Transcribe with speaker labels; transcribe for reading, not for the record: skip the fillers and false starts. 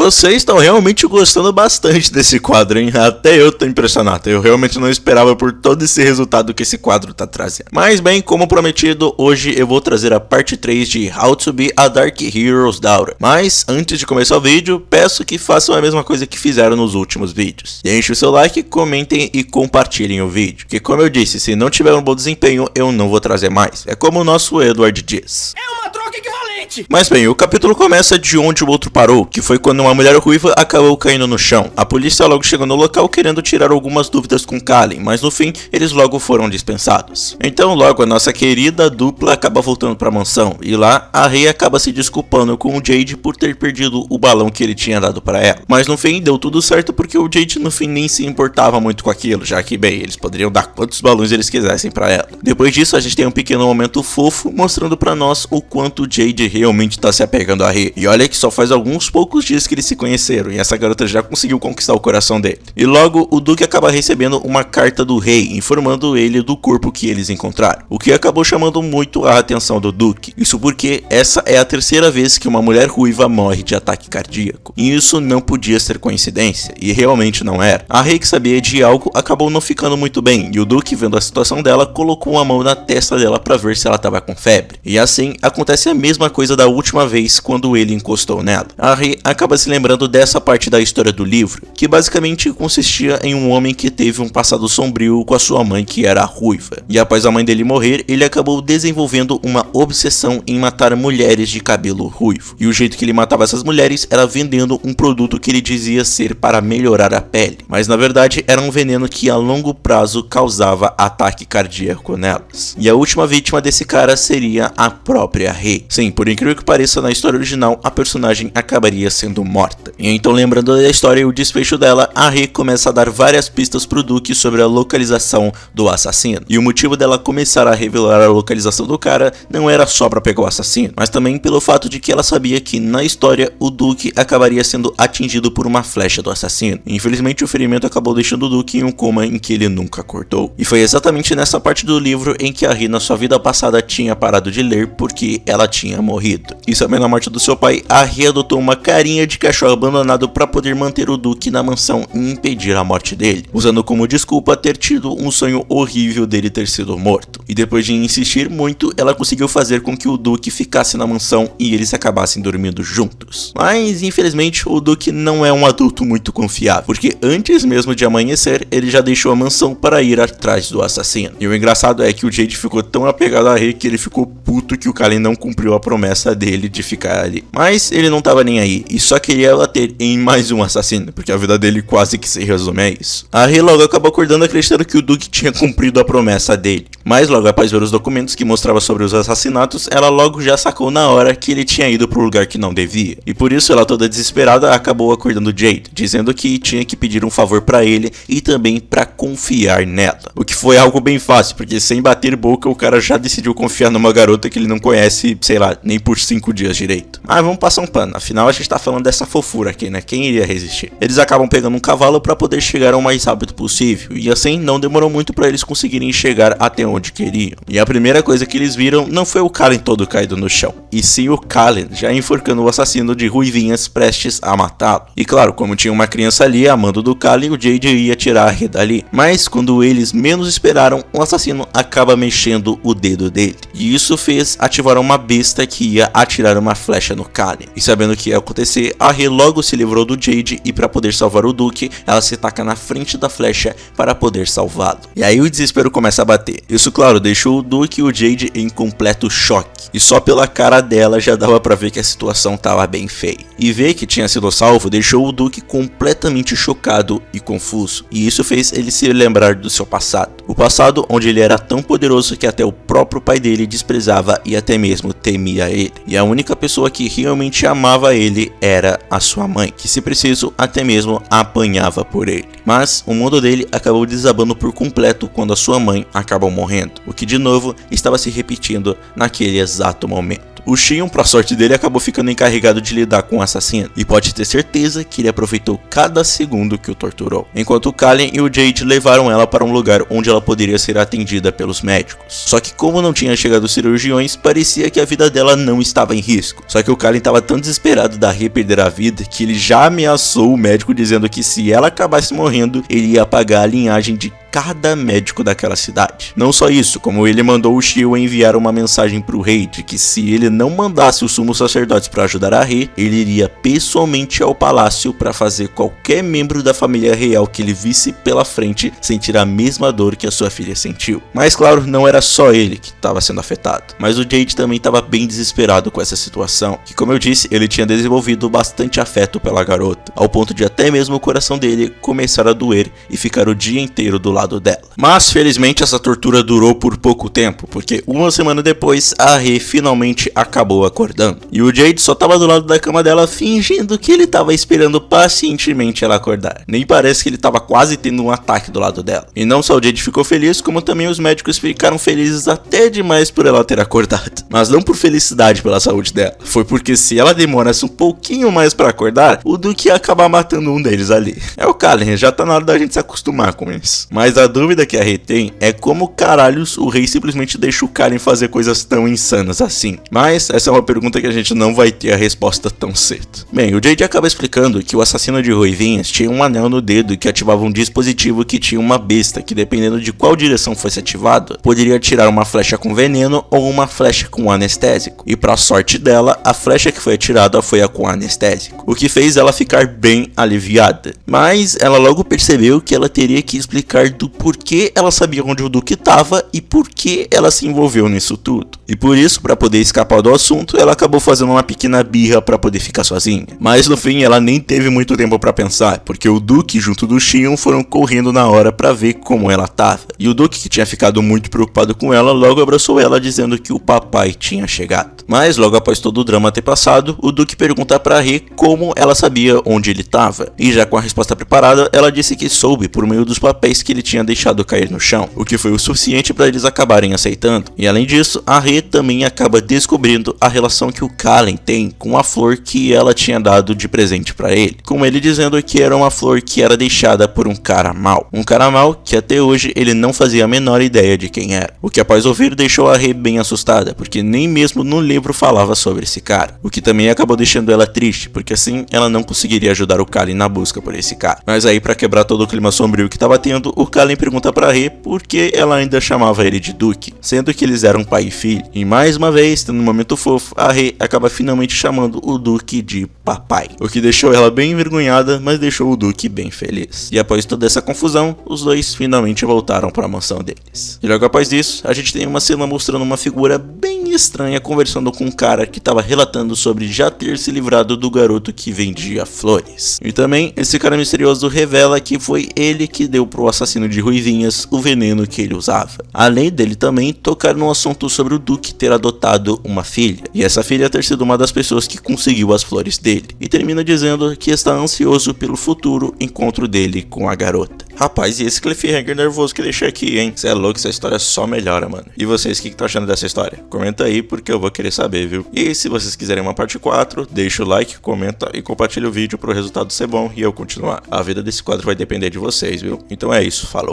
Speaker 1: Vocês estão realmente gostando bastante desse quadro, hein? Até eu tô impressionado. Eu realmente não esperava por todo esse resultado que esse quadro tá trazendo. Mas bem, como prometido, hoje eu vou trazer a parte 3 de How to Be a Dark Hero's Daughter. Mas antes de começar o vídeo, peço que façam a mesma coisa que fizeram nos últimos vídeos. Deixem o seu like, comentem e compartilhem o vídeo. Que como eu disse, se não tiver um bom desempenho, eu não vou trazer mais. É como o nosso Edward diz.
Speaker 2: É uma troca equivalente!
Speaker 1: Mas bem, o capítulo começa de onde o outro parou, que foi quando uma mulher ruiva acabou caindo no chão. A polícia logo chegou no local querendo tirar algumas dúvidas com Kallen, mas no fim, eles logo foram dispensados. Então logo a nossa querida dupla acaba voltando para a mansão, e lá a Rei acaba se desculpando com o Jade por ter perdido o balão que ele tinha dado para ela. Mas no fim deu tudo certo porque o Jade no fim nem se importava muito com aquilo, já que bem, eles poderiam dar quantos balões eles quisessem para ela. Depois disso a gente tem um pequeno momento fofo mostrando para nós o quanto o Jade realmente tá se apegando a Rei. E olha que só faz alguns poucos dias que eles se conheceram e essa garota já conseguiu conquistar o coração dele. E logo o Duque acaba recebendo uma carta do Rei informando ele do corpo que eles encontraram, o que acabou chamando muito a atenção do Duque. Isso porque essa é a terceira vez que uma mulher ruiva morre de ataque cardíaco. E isso não podia ser coincidência, e realmente não era. A Rei, que sabia de algo, acabou não ficando muito bem, e o Duque, vendo a situação dela, colocou a mão na testa dela para ver se ela estava com febre. E assim acontece a mesma coisa da última vez quando ele encostou nela. A Rei acaba se lembrando dessa parte da história do livro, que basicamente consistia em um homem que teve um passado sombrio com a sua mãe, que era ruiva. E após a mãe dele morrer, ele acabou desenvolvendo uma obsessão em matar mulheres de cabelo ruivo. E o jeito que ele matava essas mulheres era vendendo um produto que ele dizia ser para melhorar a pele, mas na verdade era um veneno que a longo prazo causava ataque cardíaco nelas. E a última vítima desse cara seria a própria Rei. Sim, por incrível que pareça, na história original a personagem acabaria sendo morta. E então, lembrando da história e o desfecho dela, a Rei começa a dar várias pistas pro Duque sobre a localização do assassino. E o motivo dela começar a revelar a localização do cara não era só para pegar o assassino, mas também pelo fato de que ela sabia que na história o Duque acabaria sendo atingido por uma flecha do assassino. E, infelizmente o ferimento acabou deixando o Duque em um coma em que ele nunca acordou. E foi exatamente nessa parte do livro em que a Rei na sua vida passada tinha parado de ler porque ela tinha morrido. E sabendo a morte do seu pai, a Rei adotou uma carinha de cachorro abandonado para poder manter o Duque na mansão e impedir a morte dele, usando como desculpa ter tido um sonho horrível dele ter sido morto. E depois de insistir muito, ela conseguiu fazer com que o Duque ficasse na mansão e eles acabassem dormindo juntos. Mas infelizmente o Duque não é um adulto muito confiável, porque antes mesmo de amanhecer, ele já deixou a mansão para ir atrás do assassino. E o engraçado é que o Jade ficou tão apegado a Rei que ele ficou puto que o Kallen não cumpriu a promessa dele de ficar ali. Mas ele não tava nem aí e só queria bater em mais um assassino, porque a vida dele quase que se resume a isso. A Rei logo acabou acordando acreditando que o Duque tinha cumprido a promessa dele. Mas logo após ver os documentos que mostravam sobre os assassinatos, ela logo já sacou na hora que ele tinha ido pro lugar que não devia. E por isso ela, toda desesperada, acabou acordando Jade, dizendo que tinha que pedir um favor pra ele e também pra confiar nela. O que foi algo bem fácil, porque sem bater boca o cara já decidiu confiar numa garota que ele não conhece, sei lá, nem por 5 dias direito. Mas vamos passar um pano, afinal a gente tá falando dessa fofura aqui, né? Quem iria resistir? Eles acabam pegando um cavalo pra poder chegar o mais rápido possível, e assim não demorou muito pra eles conseguirem chegar até onde queriam. E a primeira coisa que eles viram não foi o Kallen todo caído no chão, e sim o Kallen já enforcando o assassino de ruivinhas prestes a matá-lo. E claro, como tinha uma criança ali amando do Kallen, o Jade ia tirar a Rei dali. Mas quando eles menos esperaram, o assassino acaba mexendo o dedo dele, e isso fez ativar uma besta que ia atirar uma flecha no Kallen. E sabendo o que ia acontecer, a Rei logo se livrou do Jade e para poder salvar o Duque, ela se taca na frente da flecha para poder salvá-lo. E aí o desespero começa a bater. Isso, claro, deixou o Duque e o Jade em completo choque. E só pela cara dela já dava pra ver que a situação tava bem feia. E ver que tinha sido salvo deixou o Duque completamente chocado e confuso. E isso fez ele se lembrar do seu passado. O passado onde ele era tão poderoso que até o próprio pai dele desprezava e até mesmo temia ele. E a única pessoa que realmente amava ele era a sua mãe, que se preciso até mesmo apanhava por ele. Mas o mundo dele acabou desabando por completo quando a sua mãe acabou morrendo, o que de novo estava se repetindo naquele exato momento. O Shion, pra sorte dele, acabou ficando encarregado de lidar com o assassino, e pode ter certeza que ele aproveitou cada segundo que o torturou, enquanto o Kallen e o Jade levaram ela para um lugar onde ela poderia ser atendida pelos médicos. Só que como não tinha chegado os cirurgiões, parecia que a vida dela não estava em risco. Só que o Kallen estava tão desesperado da Rei perder a vida que ele já ameaçou o médico dizendo que se ela acabasse morrendo, ele ia apagar a linhagem de cada médico daquela cidade. Não só isso, como ele mandou o Shio enviar uma mensagem pro rei de que se ele não mandasse os sumos sacerdotes para ajudar a Rei, ele iria pessoalmente ao palácio para fazer qualquer membro da família real que ele visse pela frente sentir a mesma dor que a sua filha sentiu. Mas claro, não era só ele que estava sendo afetado, mas o Jade também estava bem desesperado com essa situação, que como eu disse, ele tinha desenvolvido bastante afeto pela garota, ao ponto de até mesmo o coração dele começar a doer e ficar o dia inteiro do lado dela. Mas felizmente essa tortura durou por pouco tempo, porque uma semana depois a Rei finalmente acabou acordando, e o Jade só estava do lado da cama dela fingindo que ele estava esperando pacientemente ela acordar. Nem parece que ele estava quase tendo um ataque do lado dela. E não só o Jade ficou feliz, como também os médicos ficaram felizes até demais por ela ter acordado. Mas não por felicidade pela saúde dela, foi porque se ela demorasse um pouquinho mais para acordar, o Duque ia acabar matando um deles ali. É o Kallen, já tá na hora da gente se acostumar com isso. Mas a dúvida que a Rei tem é como caralhos o rei simplesmente deixa o Kallen fazer coisas tão insanas assim. Mas essa é uma pergunta que a gente não vai ter a resposta tão cedo. Bem, o Jade acaba explicando que o assassino de Ruivinhas tinha um anel no dedo que ativava um dispositivo que tinha uma besta que, dependendo de qual direção fosse ativado, poderia atirar uma flecha com veneno ou uma flecha com anestésico. E pra sorte dela, a flecha que foi atirada foi a com anestésico, o que fez ela ficar bem aliviada. Mas ela logo percebeu que ela teria que explicar do porquê ela sabia onde o Duque estava e por que ela se envolveu nisso tudo. E por isso, para poder escapar do assunto, ela acabou fazendo uma pequena birra para poder ficar sozinha. Mas no fim, ela nem teve muito tempo para pensar, porque o Duque junto do Shion foram correndo na hora para ver como ela estava. E o Duque, que tinha ficado muito preocupado com ela, logo abraçou ela dizendo que o papai tinha chegado. Mas logo após todo o drama ter passado, o Duque pergunta para Rei como ela sabia onde ele estava. E já com a resposta preparada, ela disse que soube por meio dos papéis que ele tinha deixado cair no chão, o que foi o suficiente para eles acabarem aceitando. E além disso, a Rei também acaba descobrindo a relação que o Kallen tem com a flor que ela tinha dado de presente para ele, com ele dizendo que era uma flor que era deixada por um cara mau que até hoje ele não fazia a menor ideia de quem era, o que após ouvir deixou a Rei bem assustada, porque nem mesmo no livro falava sobre esse cara, o que também acabou deixando ela triste, porque assim ela não conseguiria ajudar o Kallen na busca por esse cara. Mas aí, para quebrar todo o clima sombrio que estava tendo, o Kallen pergunta para Rei por que ela ainda chamava ele de Duque, sendo que eles eram pai e filho. E mais uma vez, tendo um momento fofo, a Rei acaba finalmente chamando o Duque de papai, o que deixou ela bem envergonhada, mas deixou o Duque bem feliz. E após toda essa confusão, os dois finalmente voltaram para a mansão deles. E logo após isso, a gente tem uma cena mostrando uma figura bem estranha conversando com um cara que estava relatando sobre já ter se livrado do garoto que vendia flores. E também, esse cara misterioso revela que foi ele que deu pro assassino de Ruivinhas o veneno que ele usava. Além dele também tocar no assunto sobre o Duque ter adotado uma filha, e essa filha ter sido uma das pessoas que conseguiu as flores dele. E termina dizendo que está ansioso pelo futuro encontro dele com a garota. Rapaz, e esse cliffhanger nervoso que deixei aqui, hein? Cê é louco, essa história só melhora, mano. E vocês, o que estão achando dessa história? Comenta aí, porque eu vou querer saber, viu? E se vocês quiserem uma parte 4, deixa o like, comenta e compartilha o vídeo pro resultado ser bom e eu continuar. A vida desse quadro vai depender de vocês, viu? Então é isso, falou!